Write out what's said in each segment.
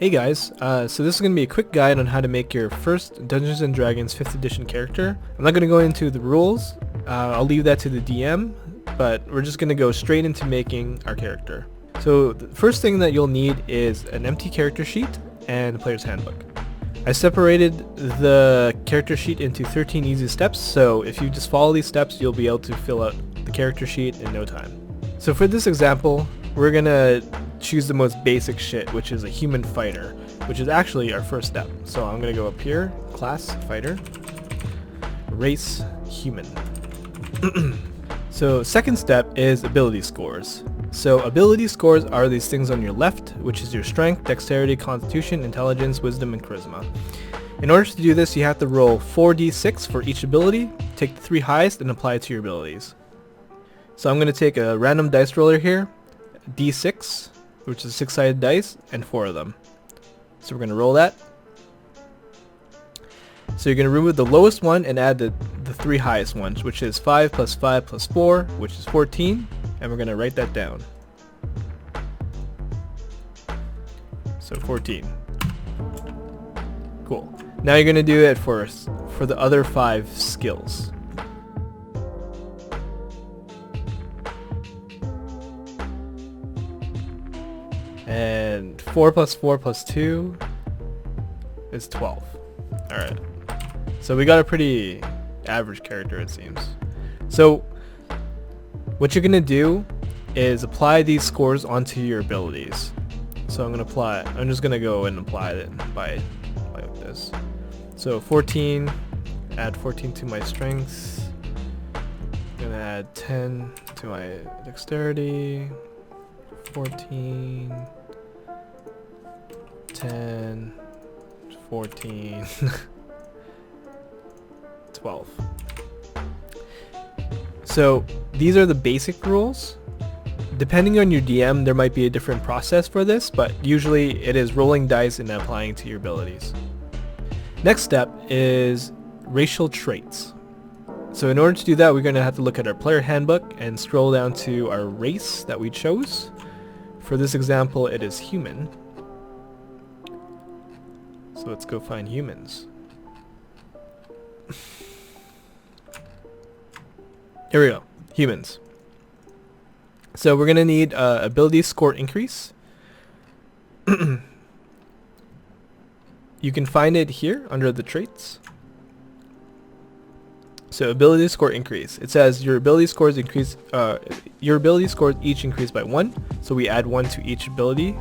Hey guys, so this is going to be a quick guide on how to make your first Dungeons & Dragons 5th edition character. I'm not going to go into the rules, I'll leave that to the DM, but we're just going to go straight into making our character. So the first thing that you'll need is an empty character sheet and a player's handbook. I separated the character sheet into 13 easy steps, so if you just follow these steps you'll be able to fill out the character sheet in no time. So for this example, we're going to choose the most basic shit, which is a human fighter, which is actually our first step. So I'm going to go up here, class, fighter, race, human. So second step is ability scores. So ability scores are these things on your left, which is your strength, dexterity, constitution, intelligence, wisdom, and charisma. In order to do this, you have to roll 4d6 for each ability, take the 3 highest, and apply it to your abilities. So I'm going to take a random dice roller here, d6, which is 6-sided dice, and 4 of them. So we're going to roll that. So you're going to remove the lowest one and add the 3 highest ones, which is 5 plus 5 plus 4, which is 14, and we're going to write that down. So 14. Cool. Now you're going to do it for the other 5 skills. And 4 plus 4 plus 2 is 12. Alright. So we got a pretty average character, it seems. So what you're going to do is apply these scores onto your abilities. So I'm just going to go and apply it by like this. So 14, add 14 to my strength. I'm going to add 10 to my dexterity. 14, 10, 14, 12. So these are the basic rules. Depending on your DM, there might be a different process for this, but usually it is rolling dice and applying to your abilities. Next step is racial traits. So in order to do that, we're going to have to look at our player handbook and scroll down to our race that we chose. For this example, it is human. So let's go find humans. Here we go, humans. So we're going to need ability score increase. You can find it here under the traits. So ability score increase. It says your ability scores increase. Your ability scores each increase by 1. So we add 1 to each ability.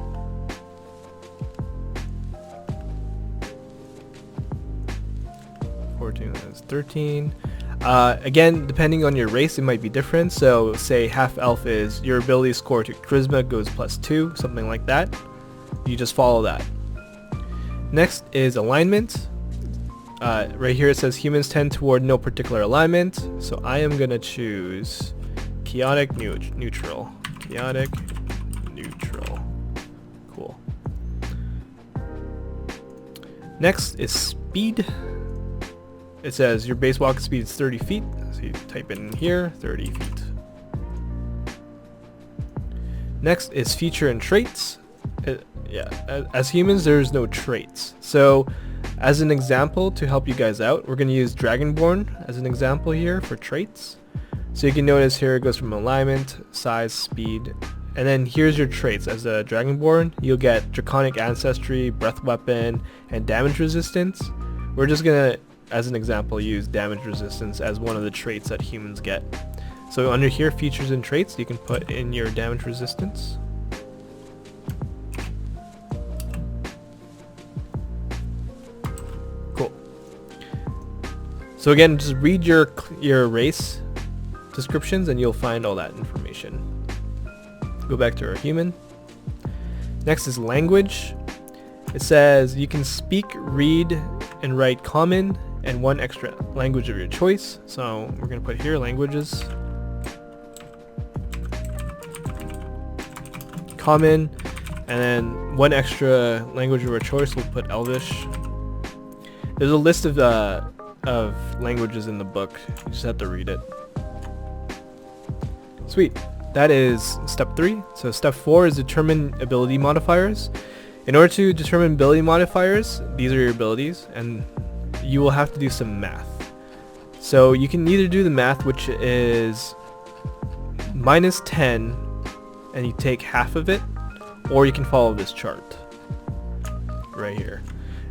That's 13. Again, depending on your race, it might be different. So say half elf is your ability score to charisma goes +2, something like that. You just follow that. Next is alignment. Right here it says humans tend toward no particular alignment. So I am going to choose chaotic neutral. Chaotic neutral. Cool. Next is speed. It says your base walk speed is 30 feet. So you type it in here, 30 feet. Next is feature and traits. As humans, there's no traits. So as an example, to help you guys out, we're going to use Dragonborn as an example here for traits. So you can notice here it goes from alignment, size, speed, and then here's your traits. As a Dragonborn, you'll get Draconic Ancestry, Breath Weapon, and Damage Resistance. We're just going to, as an example, use Damage Resistance as one of the traits that humans get. So under here, features and traits, you can put in your Damage Resistance. Cool. So again, just read your race descriptions and you'll find all that information. Go back to our human. Next is language. It says you can speak, read, and write common and 1 extra language of your choice. So we're going to put here languages. Common, and then 1 extra language of our choice, we'll put Elvish. There's a list of languages in the book. You just have to read it. Sweet. That is step 3. So step 4 is determine ability modifiers. In order to determine ability modifiers, these are your abilities, and you will have to do some math. So you can either do the math, which is -10, and you take half of it, or you can follow this chart right here.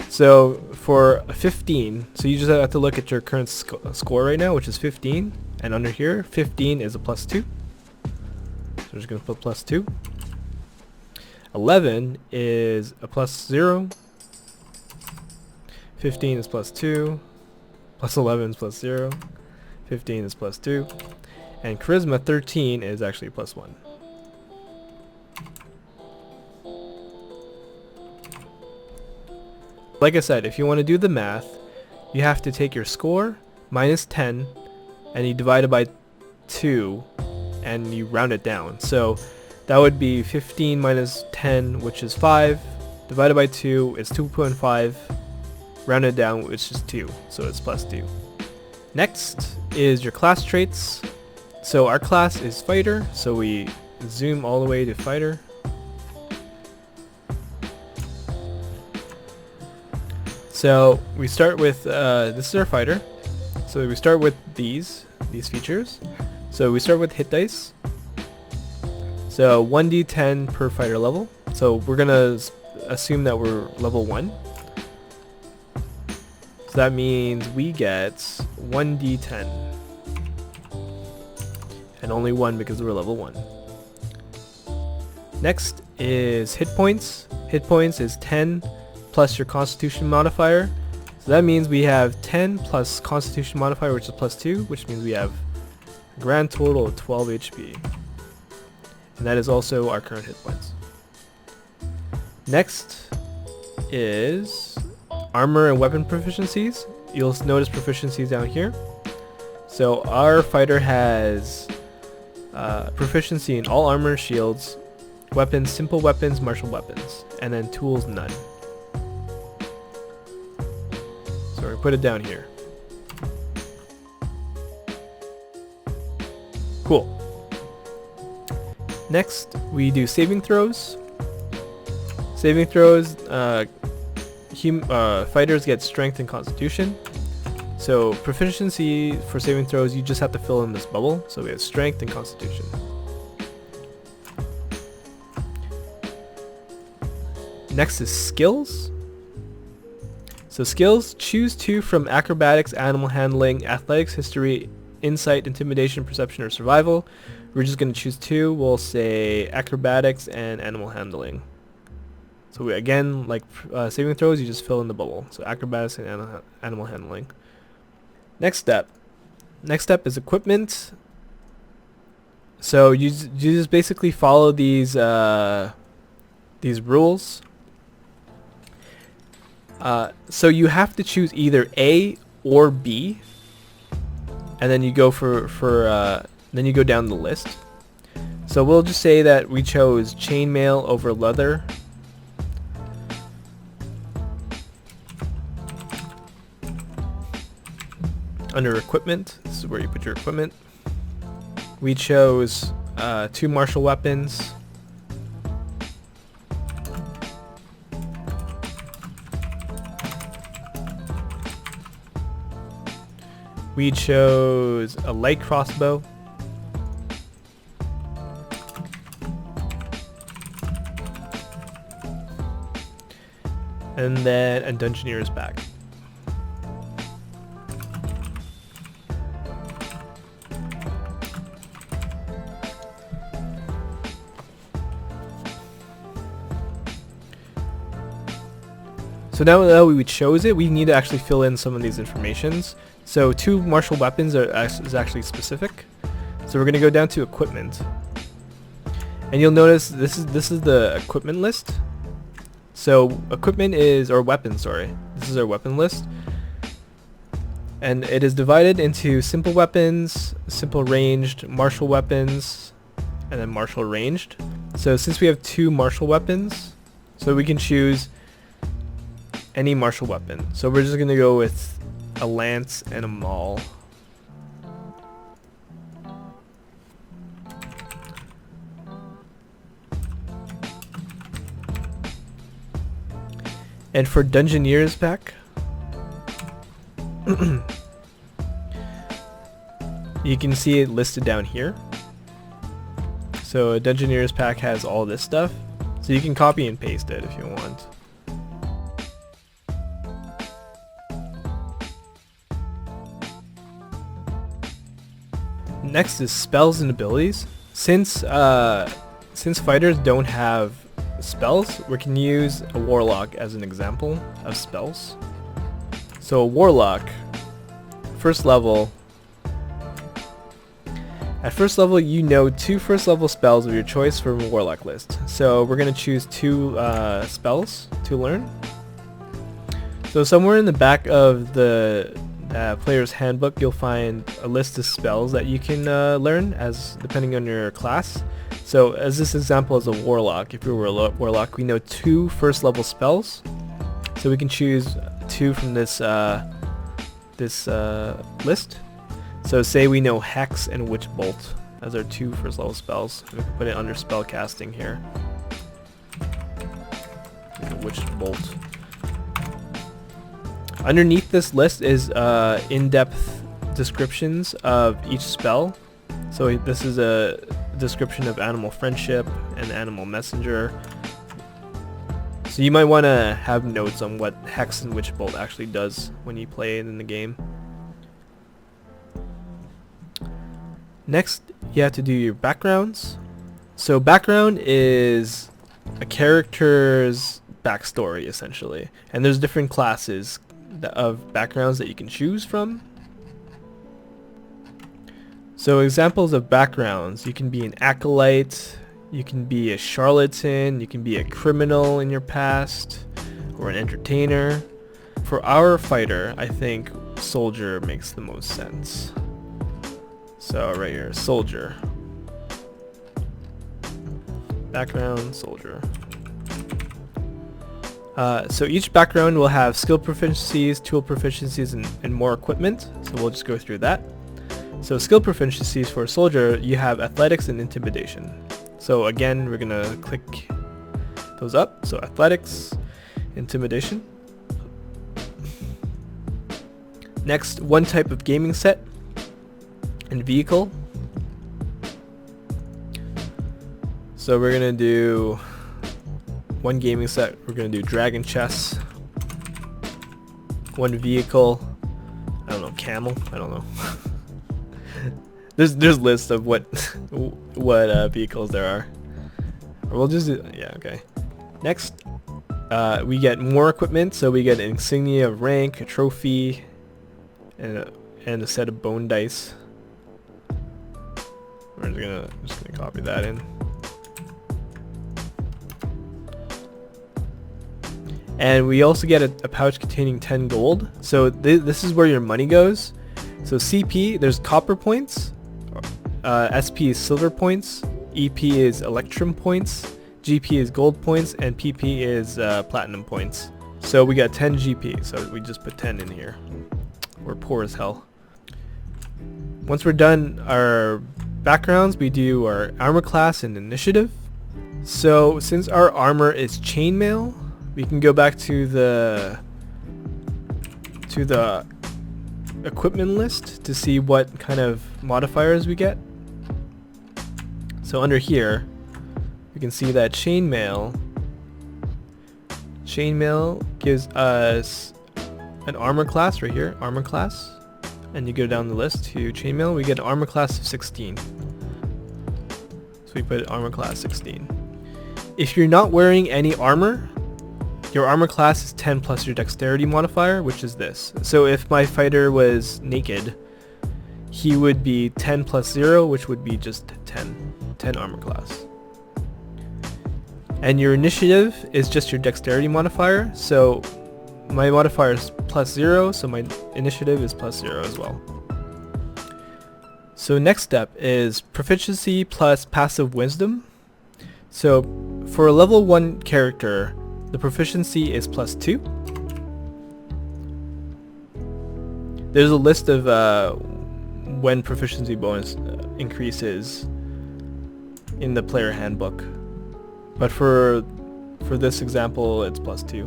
So for a 15, so you just have to look at your current score right now, which is 15, and under here, 15 is a +2. So we're just going to put +2. 11 is a +0. 15 is +2. +11 is +0. 15 is +2. And charisma 13 is actually +1. Like I said, if you want to do the math, you have to take your score -10 and you divide it by 2 and you round it down. So that would be 15 minus 10, which is 5, divided by 2 is 2.5, rounded down, which is 2, so it's +2. Next is your class traits. So our class is fighter, so we zoom all the way to fighter. So we start with, this is our fighter. So we start with these features. So we start with hit dice. So 1d10 per fighter level. So we're gonna assume that we're level 1. So that means we get 1d10. And only 1 because we're level 1. Next is hit points. Hit points is 10 plus your constitution modifier. So that means we have 10 plus constitution modifier, which is +2, which means we have a grand total of 12 HP. And that is also our current hit points. Next is armor and weapon proficiencies. You'll notice proficiencies down here. So our fighter has proficiency in all armor, shields, weapons, simple weapons, martial weapons, and then tools, none. So we put it down here. Cool. Next, we do saving throws. Saving throws, fighters get strength and constitution. So proficiency for saving throws, you just have to fill in this bubble. So we have strength and constitution. Next is skills. So skills, choose 2 from acrobatics, animal handling, athletics, history, insight, intimidation, perception, or survival. We're just going to choose 2. We'll say acrobatics and animal handling. So we, again, like saving throws, you just fill in the bubble. So acrobatics and animal handling. Next step. Next step is equipment. So you just basically follow these rules. So you have to choose either A or B, and then you go then you go down the list. So we'll just say that we chose chainmail over leather. Under equipment, this is where you put your equipment. We chose 2 martial weapons. We chose a light crossbow. And then a dungeoneer's bag. So now that we chose it, we need to actually fill in some of these informations. So 2 martial weapons is actually specific. So we're going to go down to equipment. And you'll notice this is the equipment list. So equipment is, or weapons, sorry. This is our weapon list. And it is divided into simple weapons, simple ranged, martial weapons, and then martial ranged. So since we have 2 martial weapons, so we can choose any martial weapon. So we're just going to go with a lance and a maul. And for Dungeoneers pack, you can see it listed down here. So a Dungeoneers pack has all this stuff, so you can copy and paste it if you want. Next is spells and abilities. Since fighters don't have spells, we can use a warlock as an example of spells. So a warlock, first level. At first level, you know 2 first level spells of your choice from a warlock list. So we're going to choose 2 spells to learn. So somewhere in the back of the player's handbook, you'll find a list of spells that you can learn as depending on your class. So as this example is a warlock, if we were a warlock, we know 2 first level spells. So we can choose 2 from this list. So say we know Hex and Witch Bolt as our 2 first level spells. We can put it under spell casting here. Witch Bolt. Underneath this list is in-depth descriptions of each spell. So this is a description of Animal Friendship and Animal Messenger. So you might want to have notes on what Hex and Witch Bolt actually does when you play it in the game. Next, you have to do your backgrounds. So background is a character's backstory, essentially. And there's different classes of backgrounds that you can choose from. So examples of backgrounds, you can be an acolyte, you can be a charlatan, you can be a criminal in your past, or an entertainer. For our fighter, I think soldier makes the most sense. So right here, soldier. Background, soldier. So each background will have skill proficiencies, tool proficiencies, and more equipment. So we'll just go through that. So skill proficiencies for a soldier, you have athletics and intimidation. So again, we're gonna click those up. So athletics, intimidation. Next, one type of gaming set and vehicle. So we're gonna do one gaming set. We're gonna do dragon chess. One vehicle. I don't know, camel. I don't know. there's lists of what vehicles there are. Or we'll just do, yeah, okay. Next, we get more equipment. So we get an insignia of rank, a trophy, and a set of bone dice. We're just gonna copy that in. And we also get a pouch containing 10 gold. So this is where your money goes. So CP, there's copper points. SP is silver points. EP is electrum points. GP is gold points. And PP is platinum points. So we got 10 GP. So we just put 10 in here. We're poor as hell. Once we're done our backgrounds, we do our armor class and initiative. So since our armor is chainmail, we can go back to the equipment list to see what kind of modifiers we get. So under here, we can see that chainmail gives us an armor class right here, armor class. And you go down the list to chainmail, we get an armor class of 16. So we put armor class 16. If you're not wearing any armor, your armor class is 10 plus your dexterity modifier, which is this. So if my fighter was naked, he would be 10 plus 0, which would be just 10 armor class. And your initiative is just your dexterity modifier. So my modifier is plus 0, so my initiative is plus 0 as well. So next step is proficiency plus passive wisdom. So for a level 1 character, the proficiency is plus 2. There's a list of when proficiency bonus increases in the player handbook. But for this example, it's plus 2.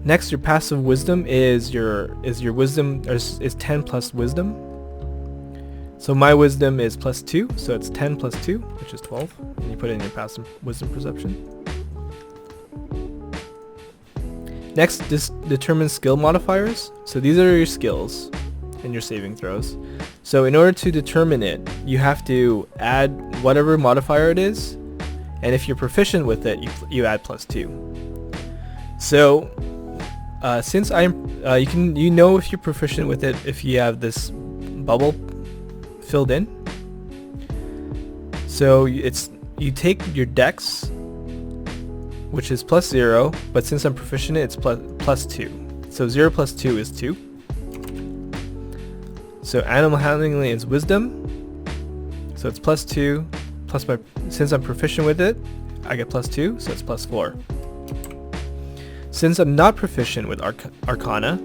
Next, your passive wisdom is your wisdom is 10 plus wisdom. So my wisdom is +2, so it's 10 plus 2, which is 12. And you put it in your passive wisdom perception. Next, this determines skill modifiers. So these are your skills and your saving throws. So in order to determine it, you have to add whatever modifier it is, and if you're proficient with it, you add +2. So since you know if you're proficient with it if you have this bubble filled in. So you take your dex, which is +0, but since I'm proficient, it's +2. So 0 plus 2 is 2. So animal handling is wisdom, so it's +2 plus since I'm proficient with it, I get +2, so it's +4. Since I'm not proficient with Arcana,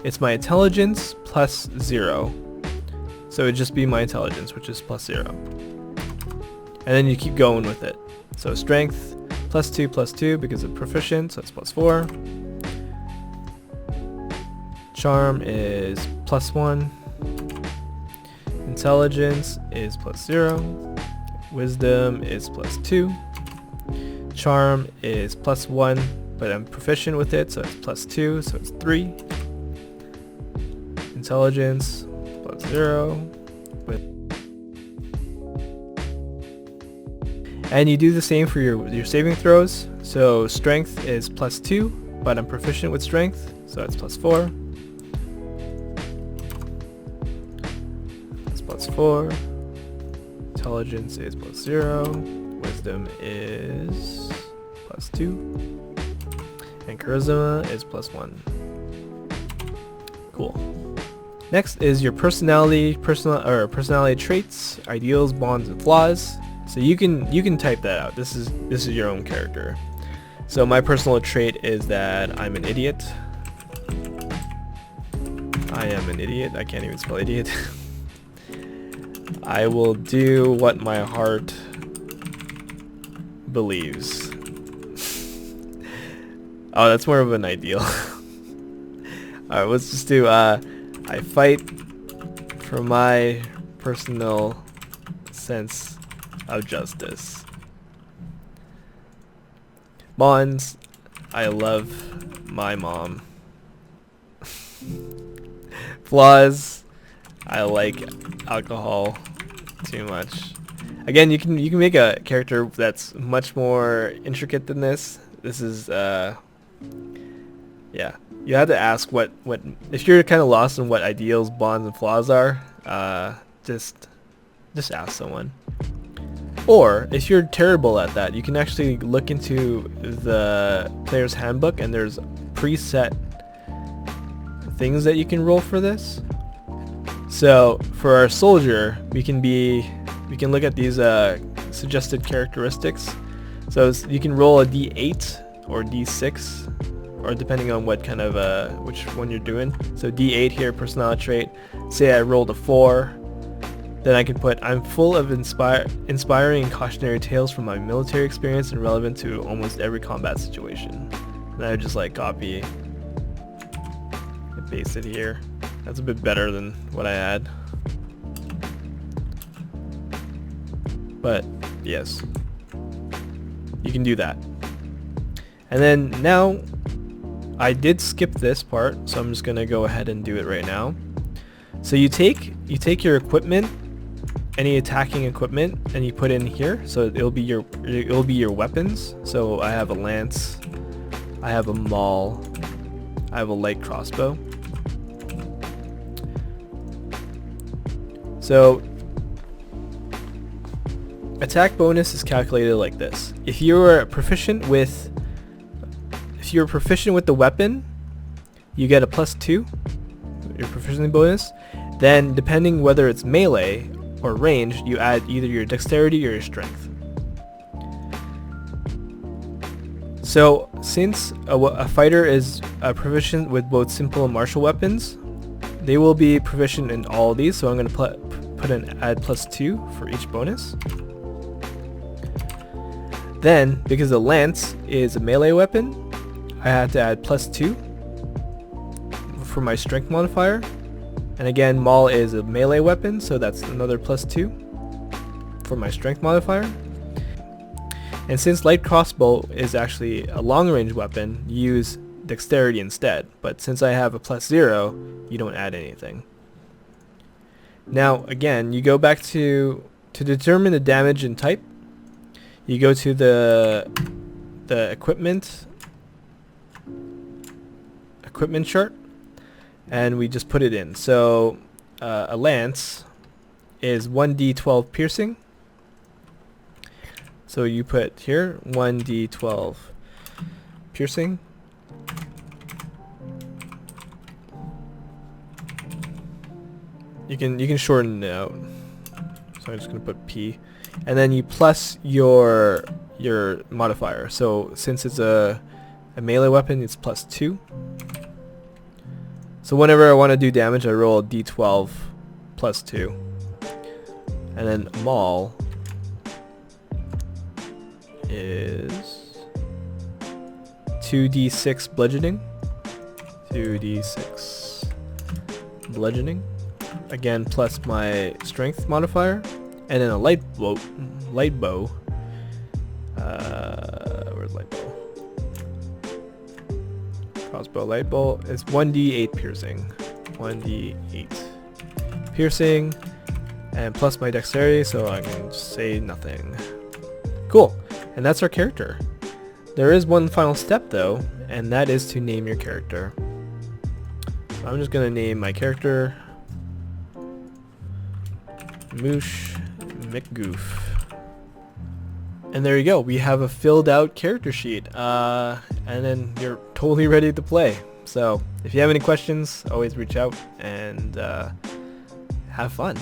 it's my intelligence +0. So it'd just be my intelligence, which is +0. And then you keep going with it. So strength +2 because it's proficient, so it's +4. Charm is +1. Intelligence is +0. Wisdom is +2. Charm is +1, but I'm proficient with it, so it's +2, so it's 3. Intelligence +0. And you do the same for your saving throws. So strength is +2, but I'm proficient with strength, so it's +4. That's +4. Intelligence is +0. Wisdom is +2. And charisma is +1. Cool. Next is your personality traits, ideals, bonds, and flaws. So you can type that out. This is your own character. So my personal trait is that I'm an idiot. I am an idiot. I can't even spell idiot. I will do what my heart believes. Oh, that's more of an ideal. Alright, let's just do I fight for my personal sense of justice. Bonds, I love my mom. Flaws, I like alcohol too much. Again, you can make a character that's much more intricate than this. This is yeah. You have to ask what if you're kind of lost on what ideals, bonds, and flaws are. Just ask someone. Or if you're terrible at that, you can actually look into the player's handbook, and there's preset things that you can roll for this. So for our soldier, we can look at these suggested characteristics. So you can roll a D8 or D6, or depending on what kind of which one you're doing. So D8 here, personality trait. Say I rolled a 4. Then I can put, I'm full of inspiring and cautionary tales from my military experience and relevant to almost every combat situation. And I just like copy and paste it here. That's a bit better than what I had. But yes, you can do that. And then now, I did skip this part, so I'm just gonna go ahead and do it right now. So you take your equipment, any attacking equipment, and you put in here. So it'll be your weapons. So I have a lance, I have a maul, I have a light crossbow. So attack bonus is calculated like this. If you're proficient with the weapon, you get a +2, your proficiency bonus. Then depending whether it's melee or ranged, you add either your dexterity or your strength. So since a fighter is proficient with both simple and martial weapons, they will be proficient in all of these. So I'm going to add +2 for each bonus. Then, because the lance is a melee weapon, I had to add +2 for my strength modifier. And again, Maul is a melee weapon, so that's another +2 for my strength modifier. And since light crossbow is actually a long range weapon, use dexterity instead. But since I have a +0, you don't add anything. Now again, you go back to determine the damage and type. You go to the equipment chart, and we just put it in. So a lance is 1d12 piercing. So you put here 1d12 piercing. You can shorten it out. So I'm just gonna put P, and then you plus your modifier. So since it's a melee weapon, it's +2. So whenever I want to do damage, I roll a d12 +2, and then Maul is 2d6 bludgeoning. 2d6 bludgeoning. Again, plus my strength modifier, and then a light bow. Where's light bow? Crossbow light bow is 1d8 piercing. 1d8 piercing, and plus my dexterity, so I can just say nothing. Cool, and that's our character. There is one final step though, and that is to name your character. So I'm just gonna name my character Moosh McGoof. And there you go, we have a filled out character sheet, and then you're totally ready to play. So if you have any questions, always reach out and have fun.